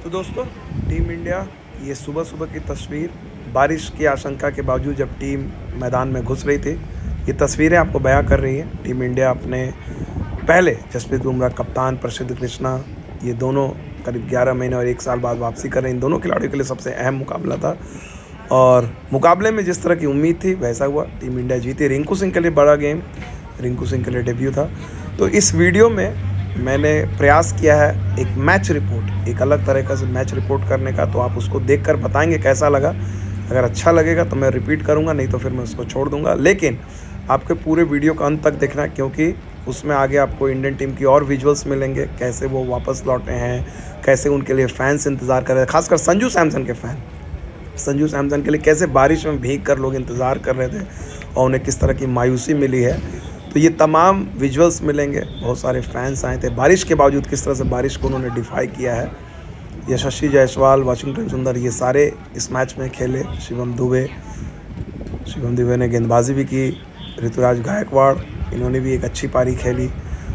तो दोस्तों, team India, ये सुबह सुबह की तस्वीर, बारिश की आशंका के बावजूद जब टीम मैदान में घुस रही थी, ये तस्वीरें आपको बयां कर रही हैं। टीम इंडिया अपने पहले जसप्रीत बुमराह कप्तान, प्रसिद्ध कृष्णा, ये दोनों करीब 11 महीने और 1 साल बाद वापसी कर रहे हैं। इन दोनों खिलाड़ियों के लिए सबसे अहम मुकाबला था और मुकाबले में जिस तरह की उम्मीद थी वैसा हुआ। टीम इंडिया जीती। रिंकू सिंह के लिए बड़ा गेम, रिंकू सिंह के लिए डेब्यू था। तो इस वीडियो में मैंने प्रयास किया है एक मैच रिपोर्ट, एक अलग तरह का से मैच रिपोर्ट करने का। तो आप उसको देखकर बताएंगे कैसा लगा। अगर अच्छा लगेगा तो मैं रिपीट करूंगा, नहीं तो फिर मैं उसको छोड़ दूंगा। लेकिन आपके पूरे वीडियो का अंत तक देखना है, क्योंकि उसमें आगे आपको इंडियन टीम की और विजुअल्स मिलेंगे, कैसे वो वापस लौटे हैं, कैसे उनके लिए फैंस इंतज़ार कर रहे हैं, खासकर संजू सैमसन के फ़ैन संजू सैमसन के लिए कैसे बारिश में भीग कर लोग इंतज़ार कर रहे थे और उन्हें किस तरह की मायूसी मिली है। तो ये तमाम विजुअल्स मिलेंगे। बहुत सारे फैंस आए थे, बारिश के बावजूद किस तरह से बारिश को उन्होंने डिफाई किया है। यशस्वी जायसवाल, वाशिंगटन सुंदर, ये सारे इस मैच में खेले। शिवम दुबे ने गेंदबाजी भी की। ऋतुराज गायकवाड़, इन्होंने भी एक अच्छी पारी खेली।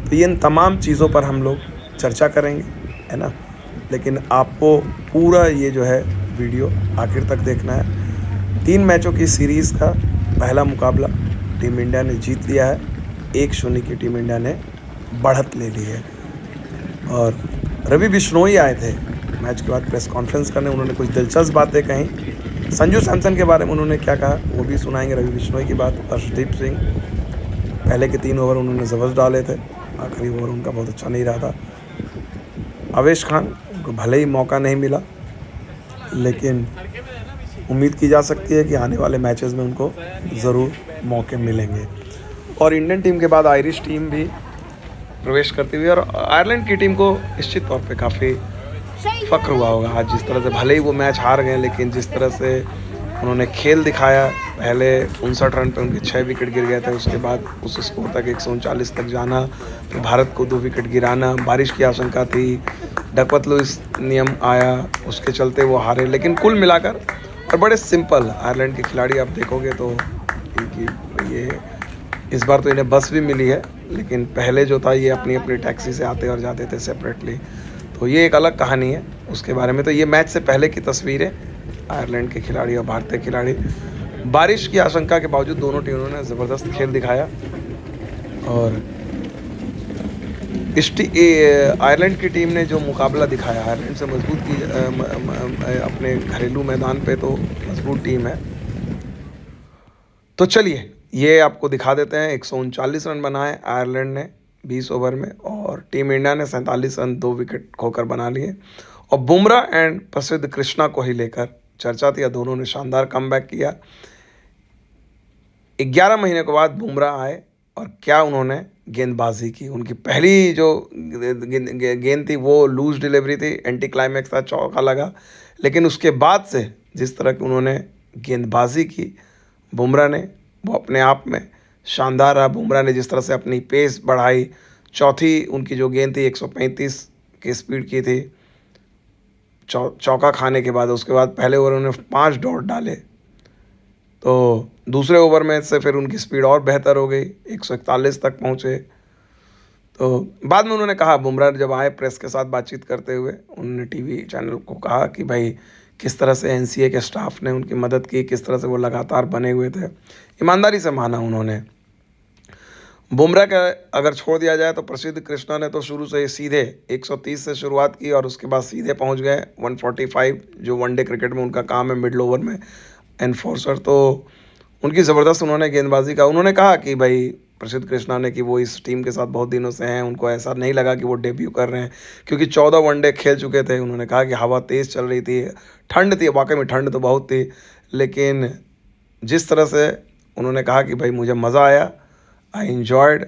तो ये इन तमाम चीज़ों पर हम लोग चर्चा करेंगे, है ना। लेकिन आपको पूरा ये जो है वीडियो आखिर तक देखना है। 3 मैचों की सीरीज़ का पहला मुकाबला टीम इंडिया ने जीत लिया है। 1-0 की टीम इंडिया ने बढ़त ले ली है। और रवि बिश्नोई आए थे मैच के बाद प्रेस कॉन्फ्रेंस करने। उन्होंने कुछ दिलचस्प बातें कहीं। संजू सैमसन के बारे में उन्होंने क्या कहा वो भी सुनाएंगे। रवि बिश्नोई की बात। अर्शदीप सिंह, पहले के 3 ओवर उन्होंने ज़बरदस्त डाले थे, आखिरी ओवर उनका बहुत अच्छा नहीं रहा था। अवेश खान, उनको भले ही मौका नहीं मिला, लेकिन उम्मीद की जा सकती है कि आने वाले मैचेस में उनको ज़रूर मौके मिलेंगे। और इंडियन टीम के बाद आयरिश टीम भी प्रवेश करती हुई, और आयरलैंड की टीम को निश्चित तौर पे काफ़ी फ़ख्र हुआ होगा आज, जिस तरह से भले ही वो मैच हार गए, लेकिन जिस तरह से उन्होंने खेल दिखाया। पहले 59 रन पे उनके 6 विकेट गिर गए थे, उसके बाद उस स्कोर तक 139 तक जाना, फिर भारत को 2 विकेट गिराना। बारिश की आशंका थी, डकवर्थ लुईस नियम आया, उसके चलते वो हारे। लेकिन कुल मिलाकर और बड़े सिंपल आयरलैंड के खिलाड़ी आप देखोगे तो इनकी ये इस बार तो इन्हें बस भी मिली है, लेकिन पहले जो था ये अपनी अपनी टैक्सी से आते और जाते थे सेपरेटली। तो ये एक अलग कहानी है उसके बारे में। तो ये मैच से पहले की तस्वीरें, आयरलैंड के खिलाड़ी और भारतीय खिलाड़ी। बारिश की आशंका के बावजूद दोनों टीमों ने ज़बरदस्त खेल दिखाया और आयरलैंड की टीम ने जो मुकाबला दिखाया, आयरलैंड से मजबूत की अपने घरेलू मैदान पे तो मजबूत टीम है। तो चलिए ये आपको दिखा देते हैं। 139 रन बनाए आयरलैंड ने 20 ओवर में, और टीम इंडिया ने 47 रन 2 विकेट खोकर बना लिए। और बुमराह एंड प्रसिद्ध कृष्णा को ही लेकर चर्चा थी, दोनों ने शानदार कमबैक किया। 11 महीने के बाद बुमराह आए और क्या उन्होंने गेंदबाजी की। उनकी पहली जो गेंद थी वो लूज डिलीवरी थी, एंटी क्लाइमैक्स था, चौका लगा। लेकिन उसके बाद से जिस तरह की उन्होंने गेंदबाजी की बुमराह ने, वो अपने आप में शानदार रहा। बुमराह ने जिस तरह से अपनी पेस बढ़ाई, चौथी उनकी जो गेंद थी 135 की स्पीड की थी, चौका खाने के बाद उसके बाद पहले ओवर उन्होंने 5 डॉट डाले। तो दूसरे ओवर में से फिर उनकी स्पीड और बेहतर हो गई, 141 तक पहुँचे। तो बाद में उन्होंने कहा, बुमराह जब आए प्रेस के साथ बातचीत करते हुए, उन्होंने टीवी चैनल को कहा कि भाई किस तरह से एनसीए के स्टाफ ने उनकी मदद की, किस तरह से वो लगातार बने हुए थे। ईमानदारी से माना उन्होंने। बुमराह का अगर छोड़ दिया जाए तो प्रसिद्ध कृष्णा ने तो शुरू से ही सीधे 130 से शुरुआत की और उसके बाद सीधे पहुंच गए 145, जो वनडे क्रिकेट में उनका काम है, मिडल ओवर में एनफोर्सर। तो उनकी ज़बरदस्त उन्होंने गेंदबाजी का उन्होंने कहा कि भाई प्रसिद्ध कृष्णा ने कि वो इस टीम के साथ बहुत दिनों से हैं, उनको ऐसा नहीं लगा कि वो डेब्यू कर रहे हैं, क्योंकि 14 वनडे खेल चुके थे। उन्होंने कहा कि हवा तेज़ चल रही थी, ठंड थी, वाकई में ठंड तो बहुत थी, लेकिन जिस तरह से उन्होंने कहा कि भाई मुझे मज़ा आया, आई एन्जॉयड,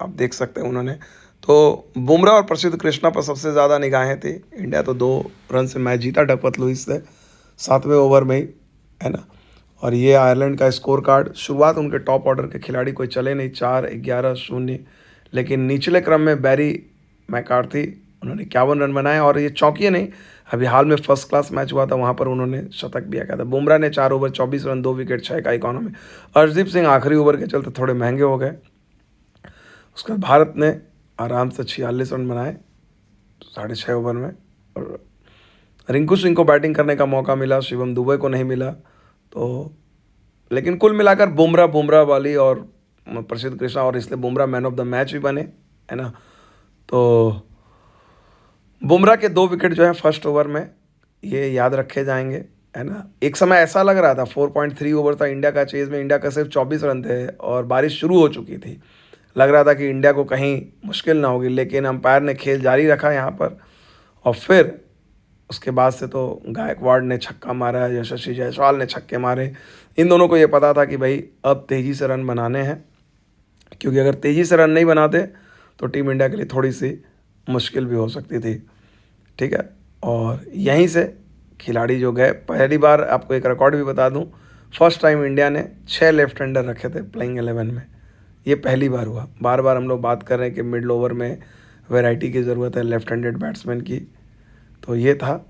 आप देख सकते हैं उन्होंने। तो बुमराह और प्रसिद्ध कृष्णा पर सबसे ज़्यादा निगाहें थी। इंडिया तो 2 रन से मैच जीता डकवर्थ लुईस से 7वें ओवर में ही, है ना। और ये आयरलैंड का स्कोर कार्ड। शुरुआत उनके टॉप ऑर्डर के खिलाड़ी कोई चले नहीं, 4-11-0, लेकिन निचले क्रम में बैरी मैकार्थी, उन्होंने 51 रन बनाए। और ये चौकिए नहीं, अभी हाल में फर्स्ट क्लास मैच हुआ था, वहाँ पर उन्होंने शतक भी किया था। बुमराह ने 4 ओवर 24 रन 2 विकेट 6 का इकॉनमी। अर्शदीप सिंह आखिरी ओवर के चलते थोड़े महंगे हो गए। उसके बाद भारत ने आराम से 46 रन बनाए 6.5 ओवर में, और रिंकू सिंह को बैटिंग करने का मौका मिला, शिवम दुबे को नहीं मिला। तो लेकिन कुल मिलाकर बुमराह वाली और प्रसिद्ध कृष्णा, और इसलिए Bumrah man of the match भी बने, है ना। तो बुमराह के 2 विकेट जो है फर्स्ट ओवर में, ये याद रखे जाएंगे, है ना। एक समय ऐसा लग रहा था 4.3 ओवर था इंडिया का चेज में, इंडिया का सिर्फ 24 रन थे और बारिश शुरू हो चुकी थी। लग रहा था कि इंडिया को कहीं मुश्किल ना होगी, लेकिन अंपायर ने खेल जारी रखा यहाँ पर। और फिर उसके बाद से तो गायकवाड़ ने छक्का मारा, यशस्वी जायसवाल ने छक्के मारे। इन दोनों को ये पता था कि भाई अब तेज़ी से रन बनाने हैं, क्योंकि अगर तेज़ी से रन नहीं बनाते तो टीम इंडिया के लिए थोड़ी सी मुश्किल भी हो सकती थी, ठीक है। और यहीं से खिलाड़ी जो गए, पहली बार आपको एक रिकॉर्ड भी बता दूं, फर्स्ट टाइम इंडिया ने 6 लेफ्ट हैंडर रखे थे प्लेइंग 11 में। ये पहली बार हुआ। बार बार हम लोग बात कर रहे हैं कि मिडल ओवर में वैरायटी की ज़रूरत है लेफ्ट हैंडेड बैट्समैन की, तो ये था।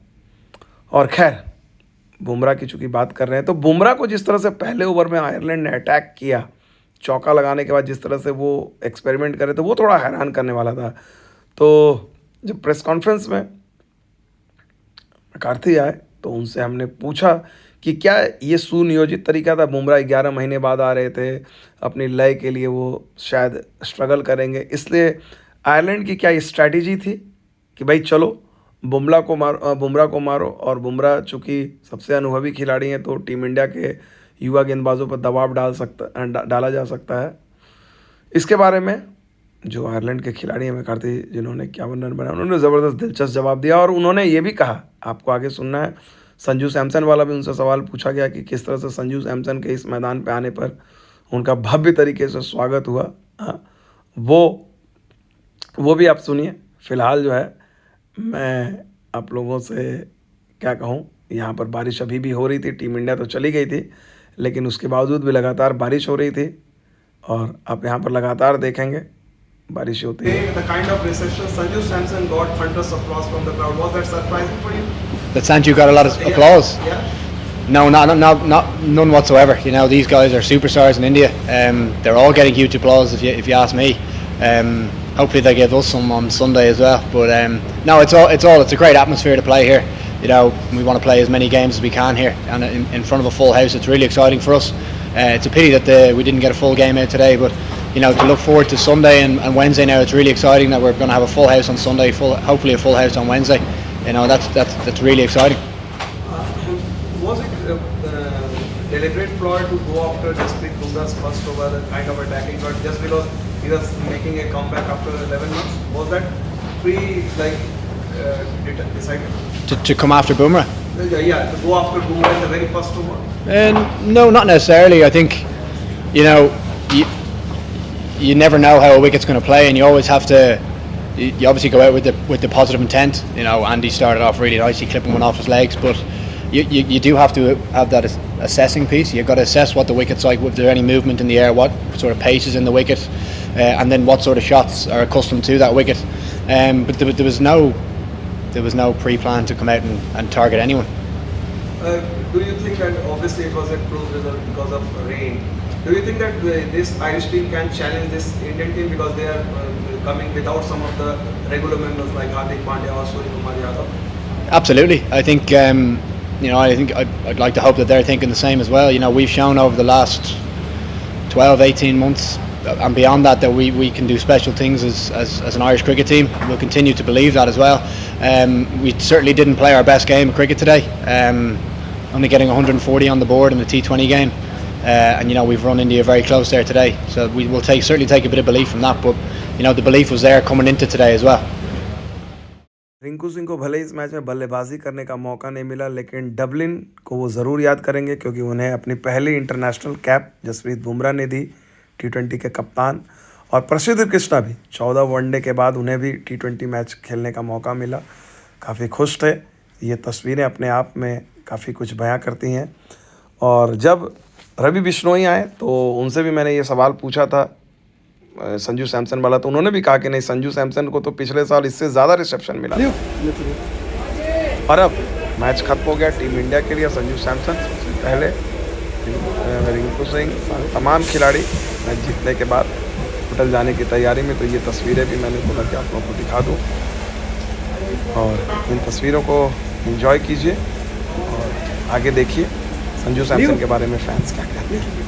और खैर बुमराह की चूँकि बात कर रहे हैं, तो बुमराह को जिस तरह से पहले ओवर में आयरलैंड ने अटैक किया, चौका लगाने के बाद जिस तरह से वो एक्सपेरिमेंट करे, तो वो थोड़ा हैरान करने वाला था। तो जब प्रेस कॉन्फ्रेंस में मैकार्थी आए तो उनसे हमने पूछा कि क्या ये सुनियोजित तरीका था, बुमराह 11 महीने बाद आ रहे थे, अपनी लय के लिए वो शायद स्ट्रगल करेंगे, इसलिए आयरलैंड की क्या ये स्ट्रैटेजी थी कि भाई चलो बुमराह को मारो। और बुमराह चूँकि सबसे अनुभवी खिलाड़ी हैं, तो टीम इंडिया के युवा गेंदबाजों पर दबाव डाला जा सकता है। इसके बारे में जो आयरलैंड के खिलाड़ी हैं मैकार्थी, जिन्होंने 51 रन बनाए, उन्होंने ज़बरदस्त दिलचस्प जवाब दिया। और उन्होंने ये भी कहा, आपको आगे सुनना है, संजू सैमसन वाला भी उनसे सवाल पूछा गया कि किस तरह से संजू सैमसन के इस मैदान पे आने पर उनका भव्य तरीके से स्वागत हुआ। हाँ, वो भी आप सुनिए। फ़िलहाल जो है मैं आप लोगों से क्या कहूँ, यहाँ पर बारिश अभी भी हो रही थी, टीम इंडिया तो चली गई थी, लेकिन उसके बावजूद भी लगातार बारिश हो रही थी, और आप यहाँ पर लगातार देखेंगे बारिश होती है। The kind of reception Sanju Samson got thunderous applause from the crowd. Was that surprising for you? That Sanju got a lot of applause? Yeah. No, none whatsoever. You know, these guys are superstars in India. They're all getting huge applause if you ask me. Hopefully they give us some on Sunday as well. But no, it's a great atmosphere to play here. You know, we want to play as many games as we can here, and in front of a full house. It's really exciting for us. It's a pity that we didn't get a full game out today, but you know, to look forward to Sunday and Wednesday now, it's really exciting that we're going to have a full house on Sunday, hopefully a full house on Wednesday. You know, that's really exciting. Was it deliberate ploy to go after Jasprit Bumrah's first over, kind of attacking, but just because he was making a comeback after 11 months? Was that decided? To come after Bumrah? Yeah, to go after Bumrah in the very first over? No, not necessarily. I think, you know, you never know how a wicket's going to play, and you always have to. You obviously go out with the positive intent. You know, Andy started off really nicely, clipping one off his legs, but you do have to have that assessing piece. You've got to assess what the wicket's like, if there's any movement in the air, what sort of pace is in the wicket, and then what sort of shots are accustomed to that wicket. But there was no pre-plan to come out and target anyone. Do you think that obviously it was a close result because of rain? Do you think that this Irish team can challenge this Indian team because they are coming without some of the regular members like Hardik Pandya or Surya Kumar Yadav? Absolutely. I think I'd like to hope that they're thinking the same as well. You know, we've shown over the last 12, 18 months and beyond that we can do special things as an Irish cricket team. We'll continue to believe that as well. We certainly didn't play our best game of cricket today. Only getting 140 on the board in the T20 game. And you know, we've run India very close there today, so we will certainly take a bit of belief from that, but you know, the belief was there coming into today as well. Rinku Singh को भले इस match में बल्लेबाजी करने का मौका नहीं मिला, लेकिन डबलिन को वो ज़रूर याद करेंगे, क्योंकि उन्हें अपनी पहली इंटरनेशनल कैप जसप्रीत बुमराह ने दी, T20 के कप्तान। और प्रसिद्ध कृष्णा भी 14 वनडे के बाद उन्हें भी T20 मैच खेलने का मौका मिला, काफ़ी खुश थे। ये तस्वीरें अपने आप में काफ़ी कुछ बयां करती हैं। और जब रवि बिश्नोई आए तो उनसे भी मैंने ये सवाल पूछा था संजू सैमसन वाला, तो उन्होंने भी कहा कि नहीं, संजू सैमसन को तो पिछले साल इससे ज़्यादा रिसेप्शन मिला। और अब मैच खत्म हो गया टीम इंडिया के लिए। संजू सैमसन सबसे पहले, रिंकू सिंह, तमाम खिलाड़ी मैच जीतने के बाद होटल जाने की तैयारी में। तो ये तस्वीरें भी मैंने बोला कि आप लोगों को दिखा दूँ। और इन तस्वीरों को एंजॉय कीजिए और आगे देखिए संजू सैमसन के बारे में फैंस क्या कहते हैं।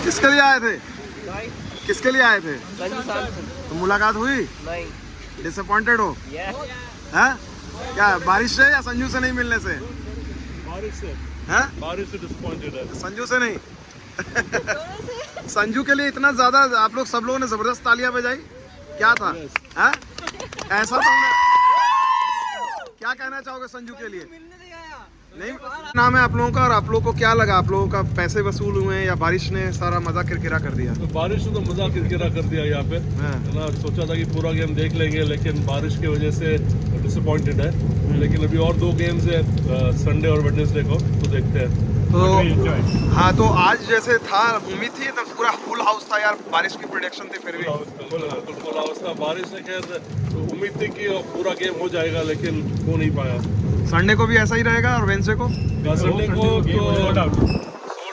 किसके लिए आए थे? किसके लिए आए थे? तो मुलाकात हुई? नहीं। डिसअपॉइंटेड हो? हैं? क्या बारिश से या संजू से नहीं मिलने से? बारिश से। हैं? बारिश से डिसअपॉइंटेड है। संजू से नहीं। संजू के लिए इतना ज्यादा आप लोग सब लोगों ने जबरदस्त तालियां बजाई, क्या था? हैं? ऐसा तो हमने क्या कहना चाहोगे संजू के लिए? नहीं नाम है आप लोगों का, और आप लोगों को क्या लगा? आप लोगों का पैसे वसूल हुए हैं या बारिश ने सारा मजा किरकिरा कर दिया? तो बारिश ने तो मजा किरकिरा कर दिया यहाँ पे। हाँ। है ना, सोचा था कि पूरा गेम देख लेंगे लेकिन बारिश की वजह से डिसअपॉइंटेड है। लेकिन अभी और 2 गेम्स है, संडे और वेडनेसडे को, तो देखते हैं। तो हाँ, तो आज जैसे था उम्मीद थी तो पूरा फुल हाउस था यार, बारिश की प्रेडिक्शन थी फिर भी। फुल हाउस था। बारिश ने खैर उम्मीद थी कि पूरा गेम हो जाएगा लेकिन हो नहीं पाया। संडे को भी ऐसा ही रहेगा और वेडनेसडे को? संडे को तो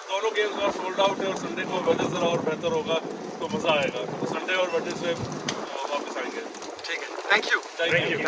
दोनों गेम्स का सोल्ड आउट है और संडे को वजह जरा और बेहतर होगा तो मजा आएगा। तो संडे और वेडनेसडे वापस आएंगे। ठीक है, थैंक यू।